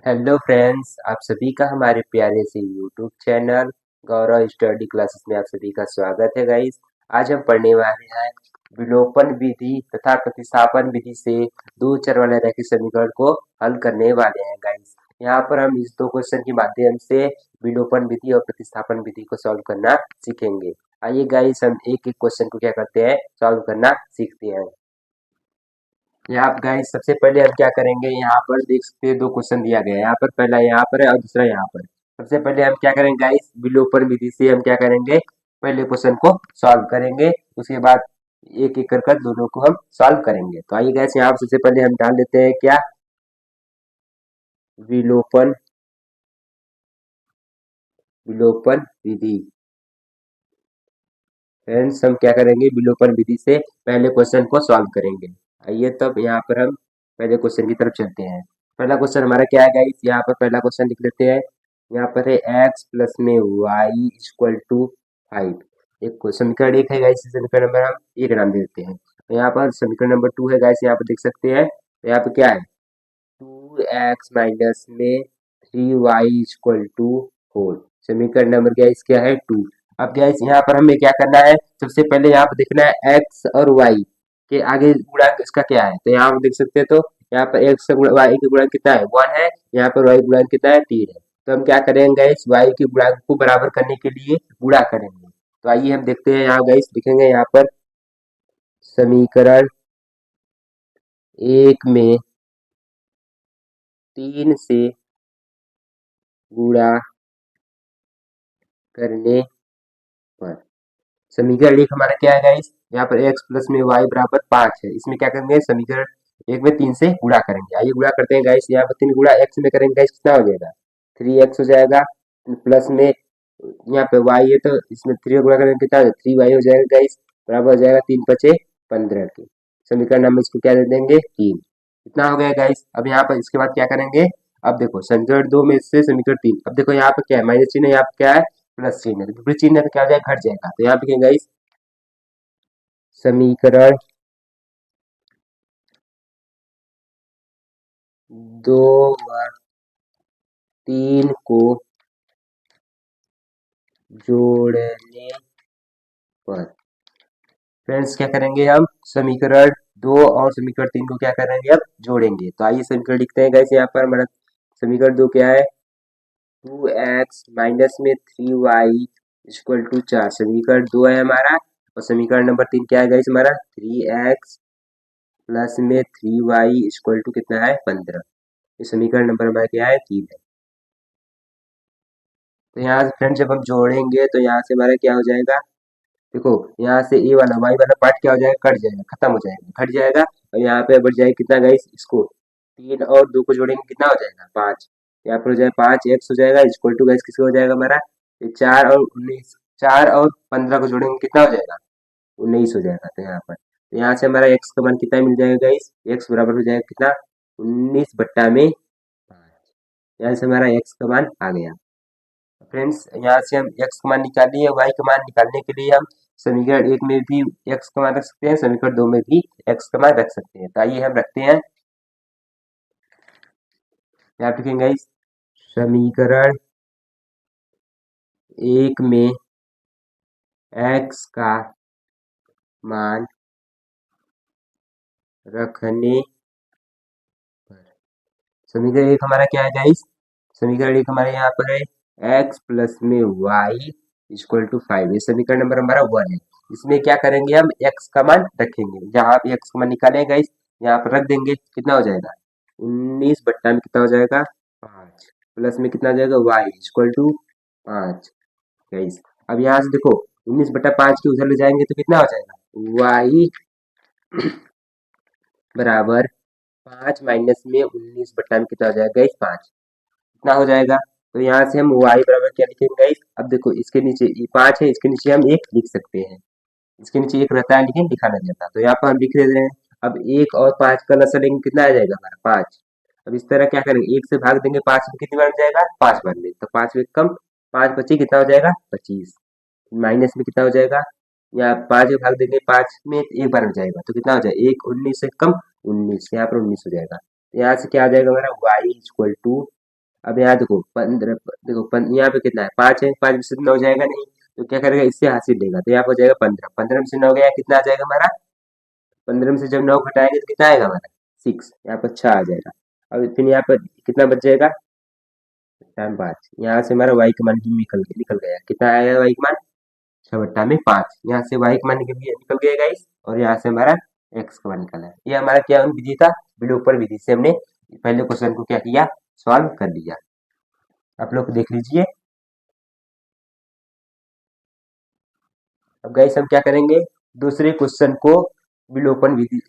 Hello friends, आप सभी का हमारे प्यारे से यूट्यूब चैनल गौरव स्टडी क्लासेस में आप सभी का स्वागत है गाइस। आज हम पढ़ने वाले हैं विलोपन विधि तथा प्रतिस्थापन विधि से दो चर वाले रैखिक समीकरण को हल करने वाले हैं गाइस। यहाँ पर हम इस दो क्वेश्चन के माध्यम से विलोपन विधि और प्रतिस्थापन विधि को सॉल्व करना सीखेंगे। आइए गाइस, हम एक एक क्वेश्चन को क्या करते हैं, सॉल्व करना सीखते हैं। यहाँ पर गाइस सबसे पहले हम क्या करेंगे, यहाँ पर देख सकते हैं दो क्वेश्चन दिया गया है। यहाँ पर पहला यहाँ पर है और दूसरा यहाँ पर। सबसे पहले हम क्या करेंगे गाइस, विलोपन विधि से हम क्या करेंगे, पहले क्वेश्चन को सॉल्व करेंगे। उसके बाद एक एक कर दोनों को हम सॉल्व करेंगे। तो आइए गाइस, यहाँ पर सबसे पहले हम डाल देते हैं क्या, विलोपन विलोपन विधि। फ्रेंड्स हम क्या करेंगे, विलोपन विधि से पहले क्वेश्चन को सॉल्व करेंगे। आइए तब यहाँ पर हम पहले क्वेश्चन की तरफ चलते हैं। पहला क्वेश्चन हमारा क्या है गाइस, यहाँ पर पहला क्वेश्चन लिख लेते हैं। यहाँ पर है x प्लस में y इक्वल टू 5। एक समीकरण एक है गाइस, समीकरण नंबर हम एक नाम दे देते हैं। तो यहाँ पर समीकरण नंबर 2 है गाइस, यहाँ पर देख सकते हैं। तो यहाँ पर क्या है, 2x माइनस में 3y इक्वल टू 4। समीकरण नंबर गैस क्या है, 2। अब गैस यहाँ पर हमें क्या करना है, सबसे पहले यहाँ पर देखना है x और y के आगे गुणा इसका क्या है। तो यहाँ पर देख सकते हैं, तो यहाँ पर x का गुणा y का गुणा कितना है, 1 है। यहाँ पर y गुणा कितना है, 3 है। तो हम क्या करेंगे गैस, y के गुणांक को बराबर करने के लिए गुणा करेंगे। तो आइए हम देखते हैं, यहाँ गैस लिखेंगे यहाँ पर समीकरण एक में 3 से गुणा करने पर। समीकरण एक हमारा क्या है गाइस, यहाँ पर x प्लस में y बराबर 5 है। इसमें क्या करेंगे, समीकरण एक में 3 से गुणा करेंगे। आइए गुणा करते हैं गाइस। यहाँ पर 3 गुणा x में करेंगे गाइस, कितना हो जाएगा, 3x हो जाएगा। प्लस में यहाँ पे y है, तो इसमें 3 गुणा करेंगे कितना, 3y हो जाएगा गाइस, बराबर हो जाएगा 3 पचे 15 के। समीकरण हम इसको क्या दे देंगे, 3। इतना हो गया गाइस। अब यहाँ पर इसके बाद क्या करेंगे, अब देखो समीकरण 2 में से समीकरण 3। अब देखो यहाँ पर क्या है, माइनस चिन्ह है, यहाँ पर क्या है, प्लस चिन्ह है। विपरीत चिन्ह है तो क्या हो जाएगा, घट जाएगा। तो यहाँ पे क्या गाइस, समीकरण 2 व 3 को जोड़ने पर। फ्रेंड्स क्या करेंगे, हम समीकरण 2 और समीकरण 3 को क्या करेंगे, अब जोड़ेंगे। तो आइए समीकरण लिखते हैं गाइस। यहाँ पर हमारा समीकरण 2 क्या है, 2x माइनस में 3y इक्वल टू 4। समीकरण 2 है हमारा। और समीकरण नंबर 3 क्या है गाइस हमारा, 3x प्लस में 3y इक्वल टू कितना है, 15। ये समीकरण नंबर हमारा क्या है, 3 है। तो यहाँ से फ्रेंड जब हम जोड़ेंगे तो यहाँ से हमारा क्या हो जाएगा, देखो यहाँ से ए वाला वाई वाला पार्ट क्या हो जाएगा, कट जाएगा, खत्म हो जाएगा, घट जाएगा। और यहाँ पे बढ़ जाएगा कितना गाइस, इसको 3 और 2 को जोड़ेंगे कितना हो जाएगा, 5। यहाँ पर हो जाएगा 5x हो जाएगा इक्वल टू गाइस किसको हो जाएगा हमारा, ये 4 और 19, 4 और 15 को जोड़ेंगे कितना हो जाएगा, 19 हो जाएगा। तो यहाँ पर, तो यहाँ से हमारा x का मान कितना मिल जाएगा गाइस, x बराबर हो जाएगा कितना, 19 बट्टा में 5। यहाँ से हमारा x का मान आ गया। फ्रेंड्स यहाँ से हम x का मान निकाल लिए, y का मान निकालने के लिए हम समीकरण एक में भी x का मान रख सकते हैं, समीकरण 2 में भी x का मान रख सकते हैं। तो आइए हम रखते हैं, यहाँ लिखेंगे इस समीकरण एक में x का मान रखने पर। समीकरण एक हमारा क्या है गाइस, समीकरण एक हमारे यहाँ पर है x प्लस में y इक्वल टू 5। ये समीकरण नंबर हमारा 1 है। इसमें क्या करेंगे, हम x का मान रखेंगे। जहाँ आप x का मान निकालेंगे गाइस, यहाँ पर रख देंगे, कितना हो जाएगा, 19 बट्टा में कितना हो जाएगा, 5। प्लस में कितना हो जाएगा, y इक्वल टू 5 गाइस। अब यहाँ से देखो 19 बट्टा 5 के उधर ले जाएंगे तो कितना हो जाएगा, y बराबर 5 माइनस में 19 बट्टा में कितना हो जाएगा गाइस, 5। कितना हो जाएगा। तो यहाँ से हम y बराबर क्या लिखेंगे गाइस, अब देखो इसके नीचे ये 5 है, इसके नीचे हम 1 लिख सकते हैं। इसके नीचे 1 रहता है लेकिन लिखा नहीं जाता, तो यहाँ पर हम लिख देते हैं। अब 1 और 5 का लसा लेंगे, कितना आ जाएगा हमारा, 5। अब इस तरह क्या करेंगे, 1 से भाग देंगे, 5 में कितनी बार जाएगा, 5 बार में। तो 5 में कम 5 25 कितना हो जाएगा, 25। माइनस में कितना हो जाएगा, या 5 में भाग देंगे, 5 में एक बार हो जाएगा, तो कितना हो जाएगा, 1 19 से कम 19, यहाँ पर 19 हो जाएगा। यहाँ से क्या आ जाएगा हमारा y इक्वल टू अब यहाँ देखो 15, देखो यहाँ पे कितना है 5 है, 5 में से 9 जाएगा नहीं, तो क्या करेगा इससे हासिल लेगा, तो यहाँ पर हो जाएगा 15, 15 में से 9 गया कितना आ जाएगा हमारा, 15 में से जब 9 घटाएंगे तो कितना आएगा हमारा 6, यहाँ पर 6 आ जाएगा। अब फिर यहाँ पर कितना बच जाएगा, टाइम 5, यहाँ से हमारा वाई का मान भी निकल गया, कितना आएगा वाई का मान 6/5, यहाँ से वाई का मान निकल गया गाइस, और यहाँ से हमारा एक्स का मान निकला है। ये हमारा क्या विधि था, विलोपन विधि से हमने पहले क्वेश्चन को क्या किया, सॉल्व कर लिया। आप लोग देख लीजिए। अब गाइस हम क्या करेंगे, दूसरे क्वेश्चन को विलोपन विधि,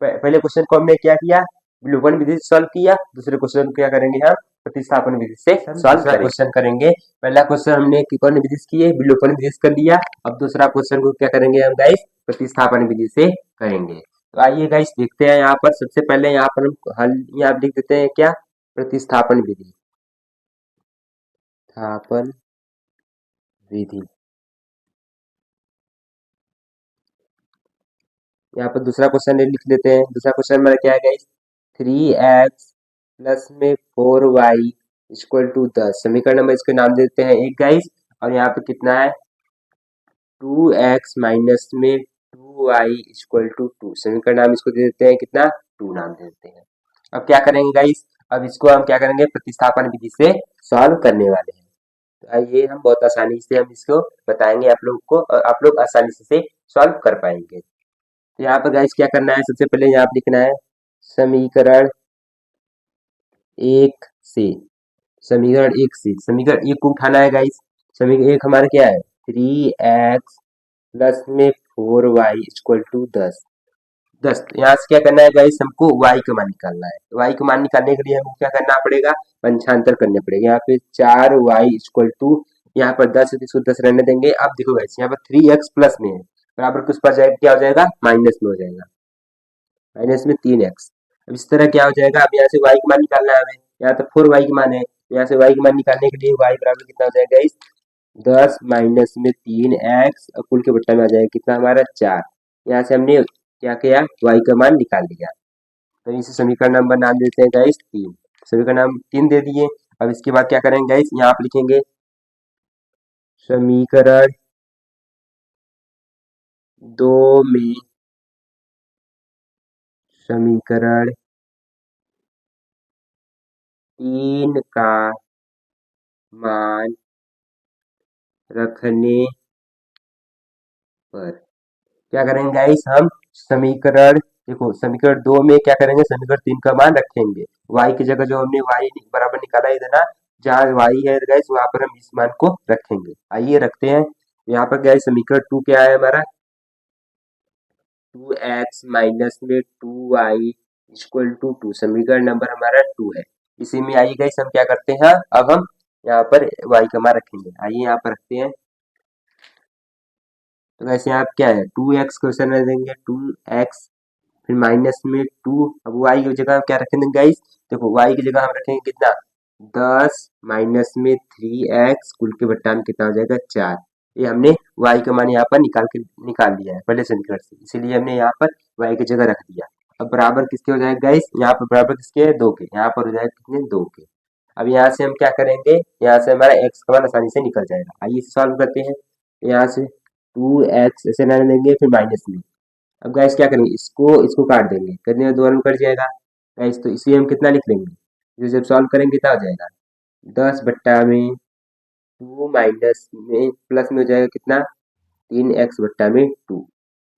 पहले क्वेश्चन को हमने क्या किया, विलोपन विधि से सॉल्व किया, दूसरे क्वेश्चन को क्या करेंगे हम प्रतिस्थापन विधि से सॉल्व क्वेश्चन करेंगे। पहला क्वेश्चन हमने कौन विधि से किए, विलोपन विधि से कर लिया। अब दूसरा क्वेश्चन को क्या करेंगे हम गाइस, प्रतिस्थापन विधि से करेंगे। तो आइए गाइस देखते हैं, यहाँ पर सबसे पहले यहाँ पर हम हल यहाँ लिख देते हैं क्या, प्रतिस्थापन विधि, स्थापन विधि। यहाँ पर दूसरा क्वेश्चन लिख लेते हैं। दूसरा क्वेश्चन हमारा क्या है गाइस, 3x प्लस में 4y इक्वल टू 10, समीकरण नंबर इसके नाम देते हैं एक गाइस, और यहाँ पे कितना है 2x माइनस में 2y इक्वल टू 2, समीकरण नाम इसको दे देते हैं कितना, 2 नाम दे देते हैं। अब क्या करेंगे गाइस, अब इसको हम क्या करेंगे प्रतिस्थापन विधि से सॉल्व करने वाले हैं। तो आइए हम बहुत आसानी से हम इसको बताएंगे आप लोग को, और आप लोग आसानी से सॉल्व कर पाएंगे। तो यहाँ पर गाइस क्या करना है, सबसे पहले यहाँ पे लिखना है समीकरण एक से, समीकरण एक से, समीकरण एक को उठाना है गाइस। समीकरण एक हमारा क्या है 3x प्लस में 4y इक्वल टू 10, 10 यहाँ से क्या करना है गाइस, हमको y का मान निकालना है। y का मान निकालने के लिए हमको क्या करना पड़ेगा, पंचांतर करने पड़ेगा। यहाँ पे 4y इक्वल टू, यहाँ पर 10 है तो इसको 10 रहने देंगे। अब देखो गाइस यहाँ पर 3x प्लस में है, बराबर किस पर जाएगा, क्या हो जाएगा माइनस में हो जाएगा, माइनस में 3x। अब इस तरह क्या हो जाएगा, अब यहाँ से y का मान निकालना है हमें, यहाँ तो 4y का मान है, यहाँ से y का मान निकालने के लिए y बराबर कितना हो जाएगा इस 10 माइनस में 3x, और कुल के बट्टा में आ जाएगा कितना हमारा 4। यहाँ से हमने क्या किया, y का मान निकाल लिया। तो इसे समीकरण नंबर नाम देते हैं गाइस 3, समीकरण नंबर 3 दे दिए। अब इसके बाद क्या करेंगे गाइस, यहाँ आप लिखेंगे समीकरण 2 में, समीकरण 3 का मान रखने पर क्या करेंगे गाइस, हम समीकरण, देखो समीकरण 2 में क्या करेंगे, समीकरण 3 का मान रखेंगे, y की जगह जो हमने y बराबर निकाला है ना, जहाँ y है गाइस वहां पर हम इस मान को रखेंगे। आइए रखते हैं। यहाँ पर गाइस समीकरण 2 क्या है हमारा, 2x माइनस में 2y इक्वल टू 2, समीकरण नंबर हमारा 2 है। इसी में आइए गाइस हम क्या करते हैं, अब हम यहाँ पर y का मान रखेंगे। आइए यहाँ पर रखते हैं। तो वैसे यहाँ क्या है 2x क्वेश्चन में देंगे 2x, फिर माइनस में 2, अब y की जगह हम क्या रखेंगे गाइस, देखो y की जगह हम रखेंगे कितना 10 माइनस में 3x, कुल के बट्टा में कितना हो जाएगा 4। ये हमने y का मान यहाँ पर निकाल लिया है पहले समीकरण से, इसीलिए हमने यहाँ पर y की जगह रख दिया। अब बराबर किसके हो जाएगा गाइस, यहाँ पर बराबर किसके है 2 के, यहाँ पर हो जाएगा कितने 2 के। अब यहाँ से हम क्या करेंगे, यहाँ से हमारा x का मान आसानी से निकल जाएगा। आइए सॉल्व करते हैं। यहाँ से 2x ऐसे रहने देंगे, फिर माइनस में, अब गैस क्या करेंगे, इसको काट देंगे, करने में 2 में कट जाएगा गैस, तो इसी हम कितना लिख लेंगे, जो जब सॉल्व करेंगे कितना हो जाएगा 10 बट्टा में 2 माइनस में प्लस में हो जाएगा कितना 3x बट्टा में 2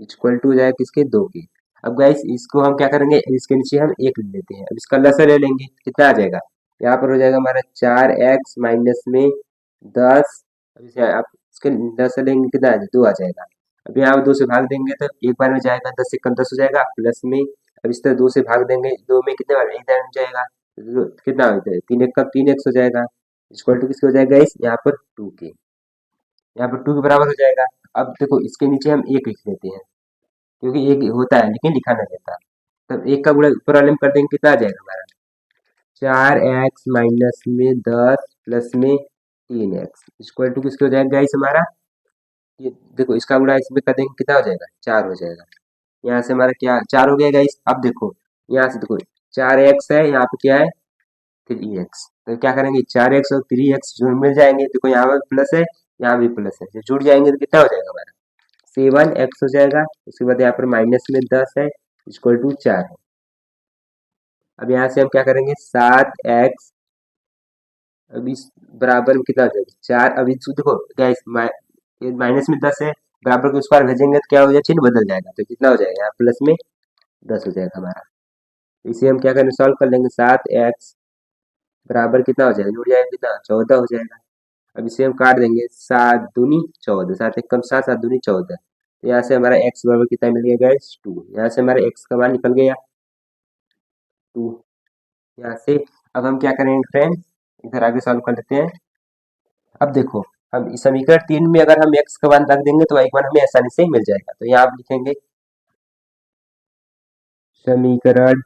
इक्वल टू हो जाएगा किसके 2 के। अब गैस इसको हम क्या करेंगे, इसके नीचे हम 1 लिख लेते हैं। अब इसका लसा ले लेंगे, कितना आ जाएगा, यहाँ पर हो जाएगा हमारा 4x माइनस में 10, अब इसे आप इसके लसा लेंगे कितना आ जाएगा 2 आ जाएगा। अब यहाँ 2 से भाग देंगे तो एक बार में जाएगा, 10 से कम 10 हो जाएगा प्लस में, अब इस तरह 2 से भाग देंगे, 2 में कितने बार एक बार में जाएगा, कितना होता है 3 एक का 3x हो जाएगा, इक्वल टू किसके हो जाएगा इस यहाँ पर 2 के, यहाँ पर 2 के बराबर हो जाएगा। अब देखो इसके नीचे हम 1 लिख लेते हैं, क्योंकि 1 होता है लेकिन लिखा नहीं जाता, तब 1 का गुणा ऊपर वाले में कर देंगे कितना आ जाएगा हमारा 4x माइनस में 10 प्लस में 3x इक्वल टू किसके हो जाएगा गाइस हमारा, ये देखो इसका गुणा इसमें कर देंगे कितना हो जाएगा 4 हो जाएगा। यहाँ से हमारा क्या 4 हो गया गाइस। अब देखो यहाँ से देखो 4x है, यहाँ पे क्या है 3x। तो क्या करेंगे 4x और 3x जो मिल जाएंगे, देखो यहाँ पर प्लस है यहाँ भी प्लस है, जब जुड़ जाएंगे तो कितना हो जाएगा हमारा 7x हो जाएगा। उसके बाद यहाँ पर माइनस में 10 है इक्वल टू 4 है। अब यहाँ से हम क्या करेंगे 7x अब इस बराबर में कितना हो जाएगा 4। अब इस देखो गाइस ये माइनस में 10 है, बराबर को स्क्वायर भेजेंगे तो क्या हो जाएगा चिन्ह बदल जाएगा, तो कितना हो जाएगा यहाँ प्लस में 10 हो जाएगा हमारा। इसे हम क्या करेंगे सॉल्व कर लेंगे 7x बराबर कितना हो जाएगा जुड़ जाएगा कितना 14 हो जाएगा। अब इसे हम काट देंगे 7 दूनी 14, 7 एक कम 7, 7 दूनी 14। तो यहाँ से हमारा x बराबर कितना मिल गया गाइस 2। यहाँ से हमारा x का मान निकल गया 2। यहाँ से अब हम क्या करेंगे फ्रेंड्स इधर आगे सॉल्व कर लेते हैं। अब देखो हम इस समीकरण 3 में अगर हम x का मान रख देंगे तो y का मान हमें आसानी से मिल जाएगा। तो यहाँ आप लिखेंगे समीकरण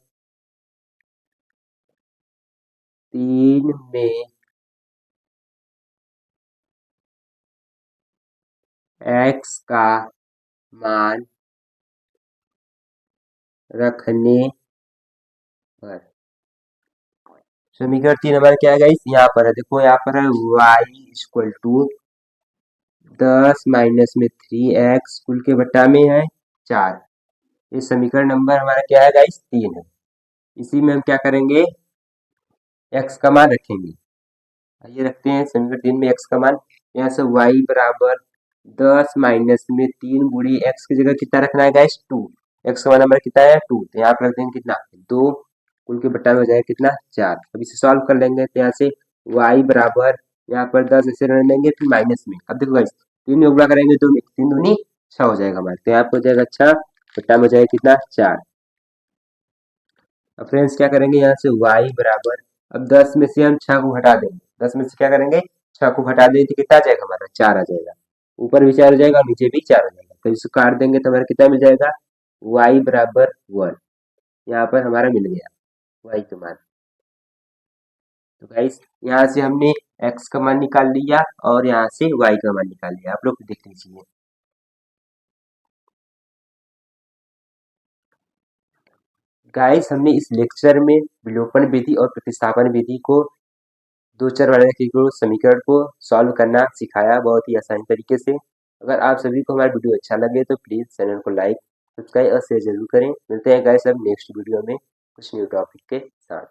3 में x का मान रखने पर, समीकरण 3 हमारा क्या है गाइस यहाँ पर है, देखो यहाँ पर है y इक्वल टू 10 माइनस में 3x कुल के बट्टा में है 4। ये समीकरण नंबर हमारा क्या है गाइस 3 है। इसी में हम क्या करेंगे x का मान रखेंगे। ये रखते हैं समीकरण 3 में x का मान, यहाँ से y बराबर 10 माइनस में 3 गुड़ी x की जगह कितना रखना है गाइस 2। x का मान हमारा कितना है 2, तो यहाँ पर रख देंगे कितना 2 कुल के बट्टा में हो जाएगा कितना 4। अब इसे सॉल्व कर लेंगे तो यहाँ से y बराबर यहाँ पर 10 ऐसे रख देंगे फिर माइनस में। अब देखो गाइस 3 में गुणा करेंगे तो 3 दूनी 6 हो जाएगा हमारा, तो यहाँ पर हो जाएगा 6 बट्टा में हो जाएगा कितना 4। अब फ्रेंड्स क्या करेंगे यहाँ से y बराबर, अब 10 में से हम 6 को हटा देंगे, 10 में से क्या करेंगे 6 को हटा देंगे तो कितना आ जाएगा हमारा 4 आ जाएगा। ऊपर भी 4 हो जाएगा और नीचे भी 4 हो जाएगा, तो इसको काट देंगे तो हमारा कितना मिल जाएगा y बराबर 1। यहाँ पर हमारा मिल गया y का मान। तो गाइस यहाँ से हमने x का मान निकाल लिया और यहाँ से y का मान निकाल लिया, आप लोग देख लीजिए। गाइस हमने इस लेक्चर में विलोपन विधि और प्रतिस्थापन विधि को दो चर वाले समीकरण को सॉल्व करना सिखाया बहुत ही आसानी तरीके से। अगर आप सभी को हमारा वीडियो अच्छा लगे तो प्लीज चैनल को लाइक सब्सक्राइब और शेयर जरूर करें। मिलते हैं गाइस अब नेक्स्ट वीडियो में कुछ न्यू टॉपिक के साथ।